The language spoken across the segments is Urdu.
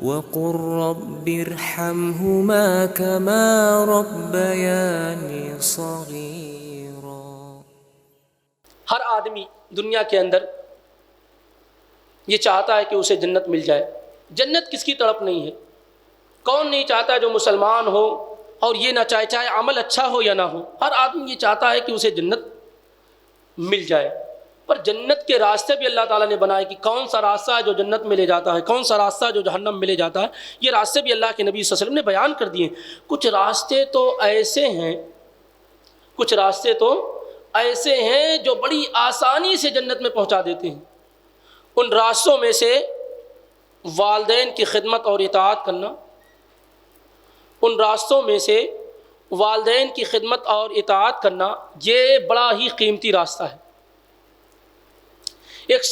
وقل رب ارحمهما كما ربياني صغيرا۔ ہر آدمی دنیا کے اندر یہ چاہتا ہے کہ اسے جنت مل جائے۔ جنت کس کی طرف نہیں ہے؟ کون نہیں چاہتا جو مسلمان ہو اور یہ نہ چاہے عمل اچھا ہو یا نہ ہو، ہر آدمی یہ چاہتا ہے کہ اسے جنت مل جائے۔ پر جنت کے راستے بھی اللہ تعالیٰ نے بنائے کہ کون سا راستہ ہے جو جنت میں لے جاتا ہے، کون سا راستہ ہے جو جہنم میں لے جاتا ہے، یہ راستے بھی اللہ کے نبی صلی اللہ علیہ وسلم نے بیان کر دیے۔ کچھ راستے تو ایسے ہیں جو بڑی آسانی سے جنت میں پہنچا دیتے ہیں۔ ان راستوں میں سے والدین کی خدمت اور اطاعت کرنا، یہ بڑا ہی قیمتی راستہ ہے۔ ایک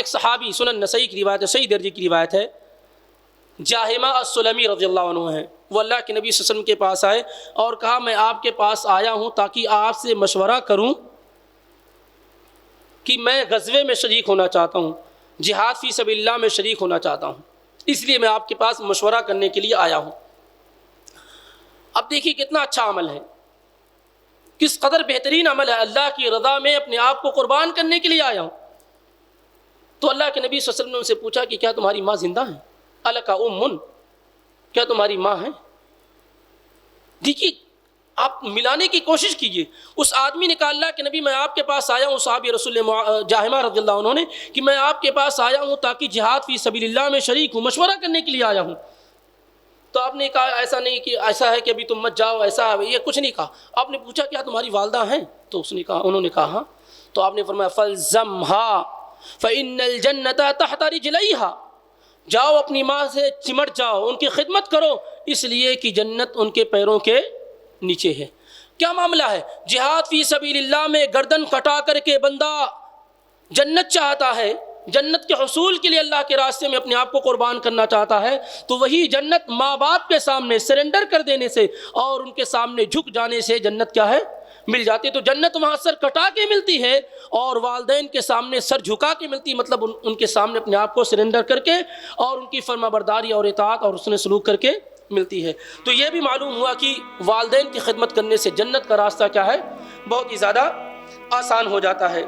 صحابی، سنن نسائی کی روایت ہے، صحیح درجے کی روایت ہے، جاہمہ السلمی رضی اللہ عنہ ہیں، وہ اللہ کے نبی صلی اللہ علیہ وسلم کے پاس آئے اور کہا میں آپ کے پاس آیا ہوں تاکہ آپ سے مشورہ کروں کہ میں غزوے میں شریک ہونا چاہتا ہوں، جہاد فی سبیل اللہ میں شریک ہونا چاہتا ہوں، اس لیے میں آپ کے پاس مشورہ کرنے کے لیے آیا ہوں۔ اب دیکھیے کتنا اچھا عمل ہے، کس قدر بہترین عمل ہے، اللہ کی رضا میں اپنے آپ کو قربان کرنے کے لیے آیا ہوں۔ تو اللہ کے نبی صلی اللہ علیہ وسلم نے ان سے پوچھا کہ کیا تمہاری ماں زندہ ہیں؟ الک ام، کیا تمہاری ماں ہیں؟ دیکھیے آپ ملانے کی کوشش کیجئے۔ اس آدمی نے کہا اللہ کے نبی میں آپ کے پاس آیا ہوں، صحابی رسول جاہمہ رضی اللہ عنہ نے کہ میں آپ کے پاس آیا ہوں تاکہ جہاد فی سبیل اللہ میں شریک ہوں، مشورہ کرنے کے لیے آیا ہوں۔ تو آپ نے کہا ایسا نہیں کہ ایسا ہے کہ ابھی تم مت جاؤ، ایسا ہے، یہ کچھ نہیں کہا۔ آپ نے پوچھا کیا تمہاری والدہ ہیں؟ تو انہوں نے کہا ہاں۔ تو آپ نے فرمایا فَالْزَمْهَا فَإِنَّ الْجَنَّةَ تَحْتَ رِجْلَيْهَا، جاؤ اپنی ماں سے چمٹ جاؤ، ان کی خدمت کرو، اس لیے کہ جنت ان کے پیروں کے نیچے ہے۔ کیا معاملہ ہے؟ جہاد فی سبیل اللہ میں گردن کٹا کر کے بندہ جنت چاہتا ہے، جنت کے حصول کے لیے اللہ کے راستے میں اپنے آپ کو قربان کرنا چاہتا ہے، تو وہی جنت ماں باپ کے سامنے سرنڈر کر دینے سے اور ان کے سامنے جھک جانے سے جنت کیا ہے؟ مل جاتی ہے۔ تو جنت وہاں سر کٹا کے ملتی ہے اور والدین کے سامنے سر جھکا کے ملتی ہے، مطلب ان کے سامنے اپنے آپ کو سرنڈر کر کے اور ان کی فرما برداری اور اطاعت اور حسن سلوک کر کے ملتی ہے۔ تو یہ بھی معلوم ہوا کہ والدین کی خدمت کرنے سے جنت کا راستہ کیا ہے؟ بہت ہی زیادہ آسان ہو جاتا ہے۔